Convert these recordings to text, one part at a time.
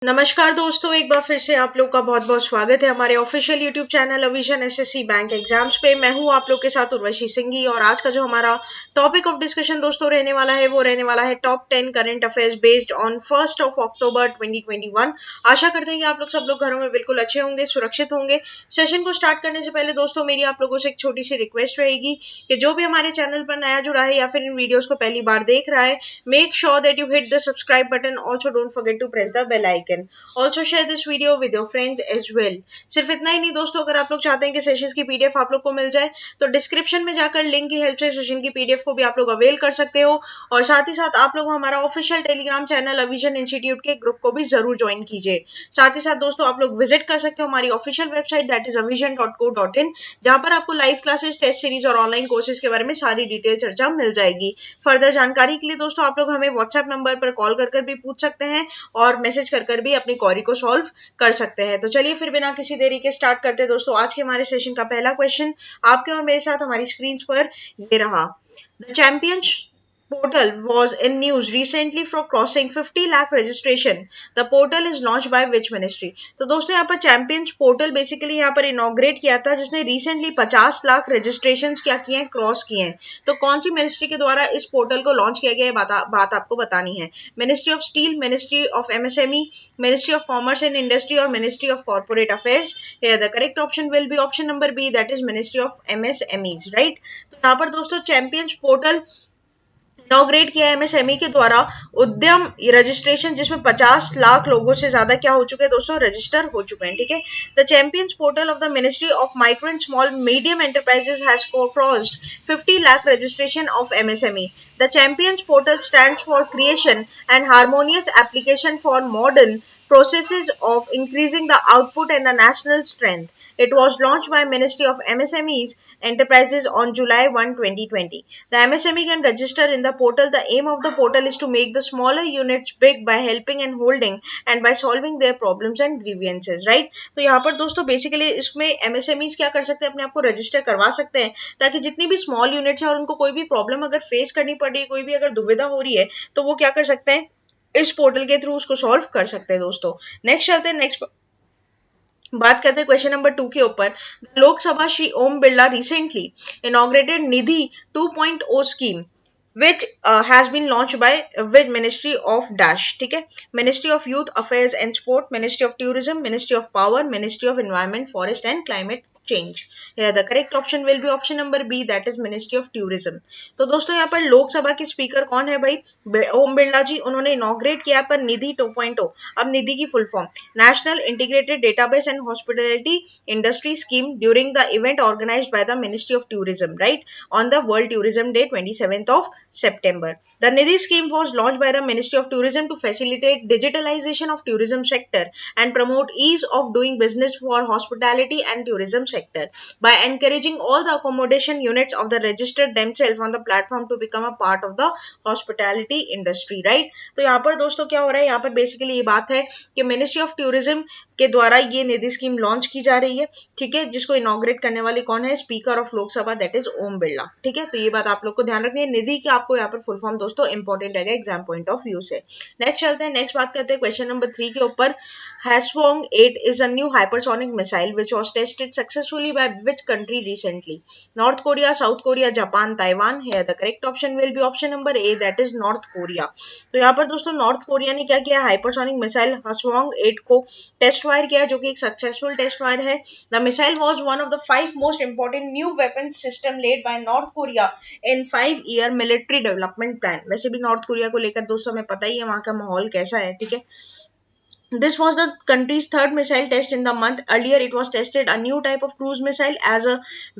नमस्कार दोस्तों, एक बार फिर से आप लोग का बहुत बहुत स्वागत है हमारे ऑफिशियल यूट्यूब चैनल अविजन एसएससी बैंक एग्जाम्स पे। मैं हूं आप लोग के साथ उर्वशी सिंघी और आज का जो हमारा टॉपिक ऑफ डिस्कशन दोस्तों रहने वाला है वो रहने वाला है top 10 current affairs based on 1 अक्टूबर 2021। आशा करते हैं कि आप लोग सब लोग घरों में बिल्कुल अच्छे होंगे, सुरक्षित होंगे। सेशन को स्टार्ट करने से पहले दोस्तों मेरी आप लोगों से एक छोटी सी रिक्वेस्ट रहेगी कि जो भी हमारे चैनल पर नया जुड़ा है या फिर इन वीडियोस को पहली बार देख रहा है, make sure that you hit the subscribe button. Also don't forget to press the bell icon. Also share this video with your friends as well. सिर्फ इतना ही नहीं दोस्तों, अगर आप लोग चाहते हैं कि सेशंस की पीडीएफ आप लोग को मिल जाए तो डिस्क्रिप्शन में जाकर लिंक की हेल्प से सेशन की पीडीएफ को भी आप लोग अवेल कर सकते हो। और साथ ही साथ आप लोग हमारा ऑफिशियल टेलीग्राम चैनल अविजन इंस्टीट्यूट के ग्रुप को भी जरूर ज्वाइन कीजिए। साथ ही साथ दोस्तों आप लोग विजिट कर सकते हो हमारी official website that is avision.co.in, जहां पर आपको लाइव क्लासेस, टेस्ट सीरीज और ऑनलाइन कोर्सेज के बारे में सारी डिटेल चर्चा मिल जाएगी। फर्दर जानकारी के लिए दोस्तों आप लोग हमें व्हाट्सएप नंबर पर कॉल कर भी पूछ सकते हैं और मैसेज कर भी अपनी क्वेरी को सॉल्व कर सकते हैं। तो चलिए फिर बिना किसी देरी के स्टार्ट करते हैं दोस्तों। आज के हमारे सेशन का पहला क्वेश्चन आपके और मेरे साथ हमारी स्क्रीन पर ये रहा। The champion portal was in news recently for crossing 50 lakh registration. The portal is launched by which ministry? तो दोस्तों यहाँ पर चैंपियंस पोर्टल बेसिकली यहाँ पर इनॉग्रेट किया था जिसने रिसेंटली 50 लाख रजिस्ट्रेशन क्या किए हैं, क्रॉस किए हैं। तो कौन सी मिनिस्ट्री के द्वारा इस पोर्टल को लॉन्च किया गया है, बात आपको बतानी है। Ministry of steel, ministry of MSME, ministry of commerce and industry और ministry of corporate affairs. The correct option will be option number B, that is ministry of MSMEs, right. तो यहाँ पर दोस्तों चैंपियंस पोर्टल इनॉग्रेट किया है MSME के द्वारा उद्यम रजिस्ट्रेशन, जिसमें 50 लाख लोगों से ज्यादा क्या हो चुके हैं दोस्तों, रजिस्टर हो चुके हैं। ठीक है। The champions portal of the ministry of micro and small medium enterprises has crossed 50 lakh registration of MSME. The Champions Portal stands for creation and harmonious application for modern processes of increasing the output and the national strength. It was launched by Ministry of MSMEs Enterprises on July 1, 2020. The MSME can register in the portal. The aim of the portal is to make the smaller units big by helping and holding and by solving their problems and grievances, right? तो यहाँ पर दोस्तों basically इसमें MSMEs क्या कर सकते हैं, अपने आप को रजिस्टर करवा सकते हैं ताकि जितनी भी स्मॉल यूनिट्स है और उनको कोई भी प्रॉब्लम अगर फेस करनी पड़ रही है, कोई भी अगर दुविधा हो रही है तो वो क्या कर सकते हैं, इस पोर्टल के थ्रू उसको सॉल्व कर सकते हैं दोस्तों। नेक्स्ट चलते हैं, नेक्स्ट बात करते हैं क्वेश्चन नंबर 2 के ऊपर। Lok Sabha Shri Om Birla recently inaugurated Nidhi 2.0 scheme which has been launched by with Ministry of Dash. ठीक है। Ministry of Youth Affairs and Sport, Ministry of Tourism, Ministry of Power, Ministry of Environment, Forest and Climate Change. Here the correct option will be option number B, that is Ministry of Tourism. तो दोस्तों यहाँ पर लोकसभा के speaker कौन है भाई, ओम बिरला जी। उन्होंने inaugurate किया पर निधि 2.0। अब निधि की full form national integrated database and hospitality industry scheme during the event organised by the ministry of tourism, right, on the world tourism day 27th of September. The Nidhi scheme was launched by the Ministry of Tourism to facilitate digitalization of tourism sector and promote ease of doing business for hospitality and tourism sector by encouraging all the accommodation units of the registered themselves on the platform to become a part of the hospitality industry, right? तो यहाँ पर दोस्तों क्या हो रहा है, यहाँ पर बेसिकली ये बात है कि मिनिस्ट्री ऑफ टूरिज्म के द्वारा ये निधि स्कीम लॉन्च की जा रही है। ठीक है। जिसको इनॉग्रेट करने वाले कौन है, speaker of Lok Sabha, that is Om Birla. ठीक है। तो ये बात आप लोग को ध्यान रखनी है। निधि की आपको यहाँ पर फुल फॉर्म दोस्तों इंपॉर्टेंट रहेगा एग्जाम पॉइंट ऑफ व्यू से। नेक्स्ट चलते हैं, नेक्स्ट बात करते हैं क्वेश्चन नंबर 3 के ऊपर। Hwasong 8 is a new hypersonic missile which was tested successfully by which country recently? North Korea, South Korea, Japan, Taiwan. Here the correct option will be option number A, that is North Korea. तो यहाँ पर दोस्तों north Korea ने क्या किया, hypersonic missile Hwasong 8 को test fire किया जो कि एक सक्सेसफुल टेस्ट फायर है। The missile was one of the 5 most important new weapon system led by north Korea in 5-year military development plan. वैसे भी नॉर्थ कोरिया को लेकर दोस्तों हमें पता ही है वहां का माहौल कैसा है। ठीक है। This was the country's third missile test in the month. Earlier, it was tested a new type of cruise missile as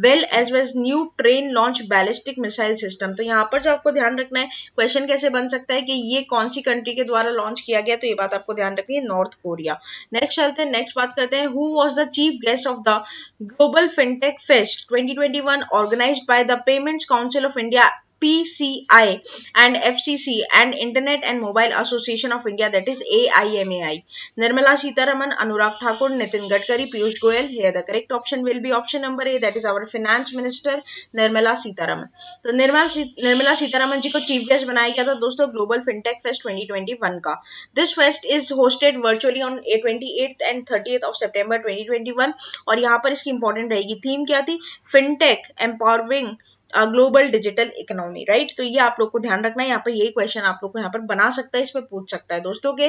well as new train launch ballistic missile system. तो यहाँ पर जो आपको ध्यान रखना है, क्वेश्चन कैसे बन सकता है कि ये कौन सी कंट्री के द्वारा लॉन्च किया गया, तो ये बात आपको ध्यान रखनी है, नॉर्थ कोरिया। नेक्स्ट चलते हैं, नेक्स्ट बात करते हैं। Who was the chief guest of the Global FinTech Fest 2021 organized by the Payments Council of India NPCI and FCC and Internet and Mobile Association of India, that is AIMAI. Nirmala Sitharaman, Anurag Thakur, Nitin Gadkari, Piyush Goyal. Here the correct option will be option number A, that is our finance minister Nirmala Sitharaman. तो निर्मला सीतारमन जी को chief guest बनाया गया था दोस्तों global fintech fest 2021 का. This fest is hosted virtually on 28th and 30th of September 2021 और यहाँ पर इसकी इंपॉर्टेंट रहेगी थीम क्या थी, fintech empowering global digital economy, right. तो ये आप लोग को ध्यान रखना है, यहाँ पर यही क्वेश्चन आप लोग को यहाँ पर बना सकता है, इसमें पूछ सकता है दोस्तों के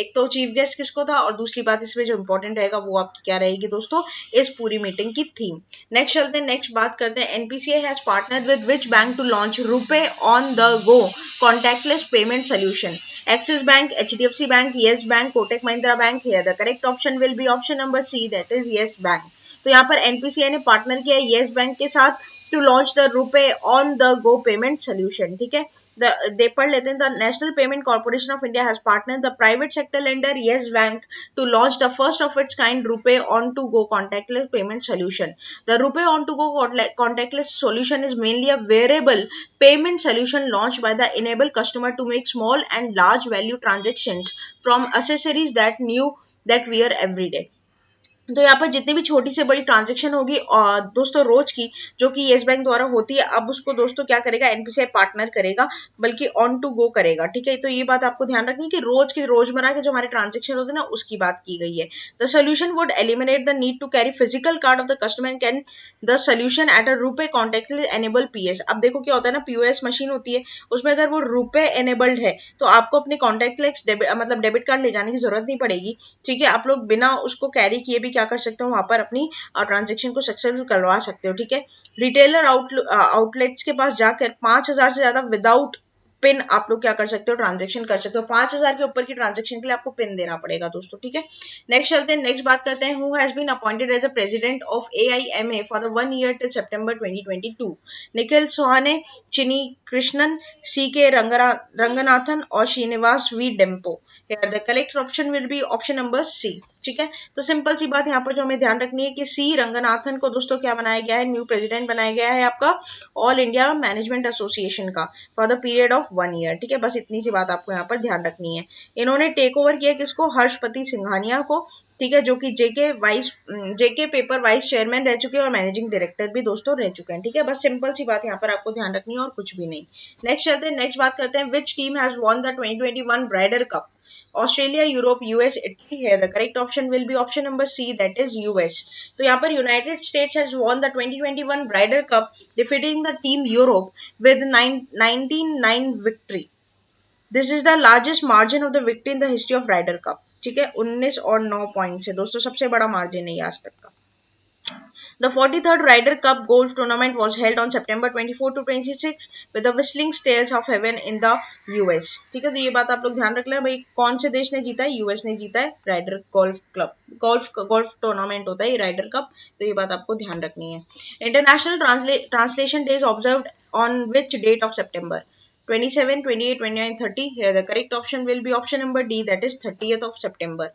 एक तो चीफ गेस्ट किसको था और दूसरी बात इसमें जो इंपॉर्टेंट रहेगा वो आपकी क्या रहेगी दोस्तों इस पूरी मीटिंग की थीम. नेक्स्ट चलते हैं, नेक्स्ट बात करते हैं. NPCI has partnered with which bank to launch RuPay on the go contactless payment solution. Axis Bank, HDFC Bank, Yes Bank, Kotak Mahindra Bank. Here the correct option will be option number C, that is Yes Bank. तो यहाँ पर NPCI ने partner किया है yes bank के साथ to launch the RuPay on the go payment solution. ठीक है, दे पढ़ लेते हैं. The national payment corporation of India has partner the private sector lender Yes bank to launch the first of its kind RuPay on to go contactless payment solution. The RuPay on to go contactless solution is mainly a variable payment solution launched by the enable customer to make small and large value transactions from accessories that wear every day. तो यहाँ पर जितनी भी छोटी से बड़ी transaction होगी और दोस्तों रोज की जो कि येस बैंक द्वारा होती है, अब उसको दोस्तों क्या करेगा एनपीसीआई पार्टनर करेगा बल्कि ऑन टू गो करेगा. ठीक है, तो ये बात आपको ध्यान रखनी है कि रोज की रोजमर्रा के जो हमारे ट्रांजेक्शन होते हैं ना उसकी बात की गई है. The solution would eliminate the need to carry physical card of the customer and can the solution at a RuPay contactless enable PS. अब देखो क्या होता है ना, पीओएस मशीन होती है उसमें अगर वो रुपे एनेबल्ड है तो आपको अपने कॉन्टैक्टलेस मतलब डेबिट कार्ड ले जाने की जरूरत नहीं पड़ेगी. ठीक है, आप लोग बिना उसको कैरी किए भी क्या कर सकते हो, वहां पर अपनी ट्रांजेक्शन को सक्सेसफुल करवा सकते हो. ठीक है, रिटेलर आउटलेट्स के पास जाकर 5,000 से ज्यादा विदाउट पिन आप लोग क्या कर सकते हो, ट्रांजेक्शन कर सकते हो. 5,000 के ऊपर की ट्रांजेक्शन के लिए आपको पिन देना पड़ेगा दोस्तों. ठीक है, नेक्स्ट चलते हैं, नेक्स्ट बात करते हैं. Who has been appointed as a president of AIMA for the 1 year till September 2022. Nikhil Sawhney, Chinni Krishnan, CK Ranganathan और Srinivas V Dempo. Here the correct option will be option number C. ठीक है, तो सिंपल सी बात यहाँ पर जो हमें ध्यान रखनी है कि सी रंगनाथन को दोस्तों क्या बनाया गया है, न्यू प्रेसिडेंट बनाया गया है आपका ऑल इंडिया मैनेजमेंट एसोसिएशन का for the period of 1 year. ठीक है, बस इतनी सी बात आपको यहाँ पर ध्यान रखनी है. इन्होंने टेक ओवर किया किसको, हर्षपति सिंघानिया को. ठीक है, जो कि जेके पेपर वाइस चेयरमैन रह चुके हैं और मैनेजिंग डायरेक्टर भी दोस्तों रह चुके हैं. ठीक है, बस सिंपल सी बात यहाँ पर आपको ध्यान रखनी है और कुछ भी नहीं. नेक्स्ट चलते हैं, नेक्स्ट बात करते हैं. Which team has won the 2021 Ryder Cup, Australia, Europe, US, Italy. है the correct option will be option number C, that is US. तो यहाँ पर United States has won the 2021 Ryder Cup defeating the team Europe with 19 victory. This is the largest margin of the victory in the history of Ryder Cup. ठीक है, 19 और 9 point से दोस्तों सबसे बड़ा मार्जिन है आज तक का. The 43rd Ryder Cup golf tournament was held on September 24 to 26 with the Whistling Straits of Heaven in the US. ठीक है, तो ये बात आप लोग ध्यान रख लें भाई, कौन से देश ने जीता है, यूएस ने जीता है राइडर गोल्फ टूर्नामेंट होता है ये राइडर कप. तो ये बात आपको ध्यान रखनी है. International translation days observed on which date of September? 27, 28, 29, 30. Here the correct option will be option number D, that is 30th of September.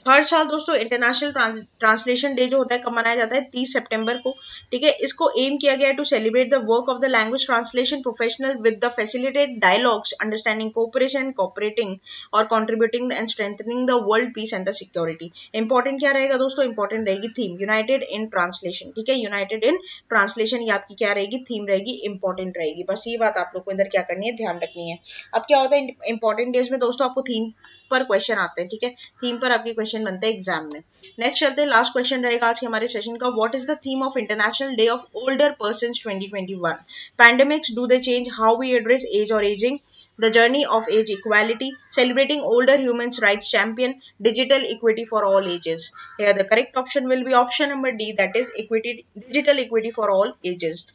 हर साल दोस्तों इंटरनेशनल ट्रांसलेशन डे जो होता है कब मनाया जाता है, 30 सितंबर को. ठीक है, इसको एम किया गया है to celebrate the work of the language translation professional with the facilitate dialogues, understanding, cooperation and cooperating और contributing and strengthening the world peace and the security. Important क्या रहेगा दोस्तों, इंपॉर्टेंट रहेगी थीम यूनाइटेड इन ट्रांसलेशन. ठीक है, United in translation ये आपकी क्या रहेगी, थीम रहेगी, इंपॉर्टेंट रहेगी. बस ये बात आप लोग को इधर क्या करनी है, ध्यान रखनी है. अब क्या होता है इंपॉर्टेंट डेज में दोस्तों आपको थीम पर क्वेश्चन आते हैं. ठीक है, थीम पर आपके क्वेश्चन बनते हैं एग्जाम में. नेक्स्ट चलते हैं, लास्ट क्वेश्चन रहेगा आज के हमारे सेशन का. What is the theme of International Day of Older Persons 2021? Pandemics, do they change how we address age और ageing, the journey of age equality, celebrating older humans rights champion, digital equity for all ages. Here the correct option will be option number D, that is equity, digital equity for all ages.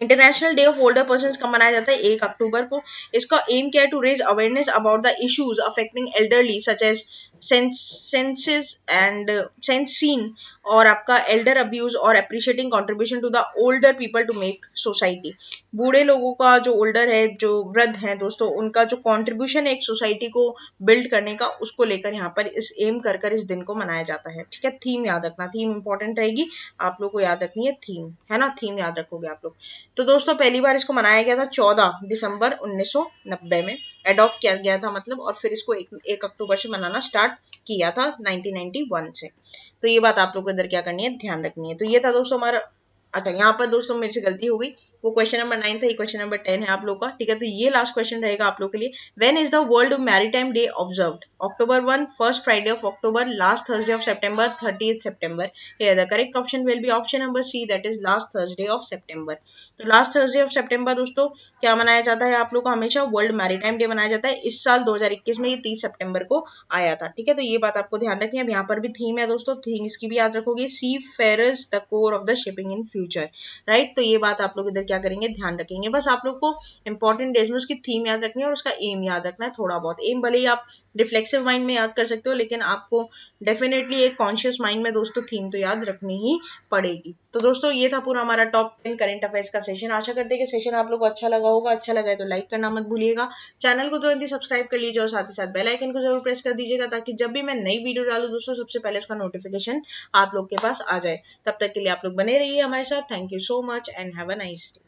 International Day of Older Persons कब मनाया जाता है, 1 अक्टूबर को. इसका aim क्या है, to raise awareness about the issues affecting elderly such as sense seen और आपका एल्डर अब्यूज और appreciating contribution to the older people to make society. बूढ़े लोगों का जो ओल्डर है, जो वृद्ध हैं दोस्तों, उनका जो कंट्रीब्यूशन है एक सोसाइटी को बिल्ड करने का, उसको लेकर यहाँ पर इस एम कर इस दिन को मनाया जाता है। ठीक है, थीम याद रखना, थीम इंपॉर्टेंट रहेगी, आप लोग को याद रखनी है थीम, है ना, थीम याद रखोगे आप लोग। तो दोस्तों पहली बार इसको मनाया गया था 14 दिसंबर 1990 में, एडॉप्ट किया गया था मतलब, और फिर इसको 1 अक्टूबर से मनाना स्टार्ट किया था 1991 से। तो ये बात आप लोग को इधर क्या करनी है, ध्यान रखनी है। तो ये था दोस्तों हमारा, अच्छा यहाँ पर दोस्तों मेरे से गलती हो गई, वो क्वेश्चन नंबर 9 था, ये क्वेश्चन नंबर 10 है आप लोग का। ठीक है, तो ये लास्ट क्वेश्चन रहेगा आप लोग के लिए। When is the world maritime day observed? October 1, first Friday of October, last Thursday of September, 30th September। The correct option will be option number C, that is last Thursday of September. तो last Thursday of September दोस्तों क्या मनाया जाता है आप लोग का, हमेशा वर्ल्ड मैरीटाइम डे मनाया जाता है। इस साल 2021 में ये 30 सितंबर को आया था। ठीक है, तो ये बात आपको ध्यान रखनी है। यहाँ पर भी थीम है दोस्तों, थीम इसकी भी याद रखोगे, seafarers the core of the shipping in future, right. तो ये बात आप लोग इधर क्या करेंगे, ध्यान रखेंगे। बस आप लोग को इंपॉर्टेंट डेज में उसकी थीम याद रखनी है और उसका एम याद रखना है, थोड़ा बहुत। एम भले ही आप रिफ्लेक्सिव माइंड में याद कर सकते हो, लेकिन आपको डेफिनेटली एक कॉन्शियस माइंड में दोस्तों थीम तो याद रखनी ही पड़ेगी। तो दोस्तों ये था पूरा हमारा टॉप 10 करंट अफेयर्स का सेशन। आशा करते हैं कि सेशन आप लोग को अच्छा लगा होगा। अच्छा लगा है तो लाइक करना मत भूलिएगा, चैनल को तुरंत ही सब्सक्राइब कर लीजिए और साथ ही साथ बेल आइकन को जरूर प्रेस कर दीजिएगा, ताकि जब भी मैं नई वीडियो डालूं दोस्तों सबसे पहले उसका नोटिफिकेशन आप लोग के पास आ जाए। तब तक के लिए आप लोग बने रहिए हमारे साथ। Thank you so much and have a nice day.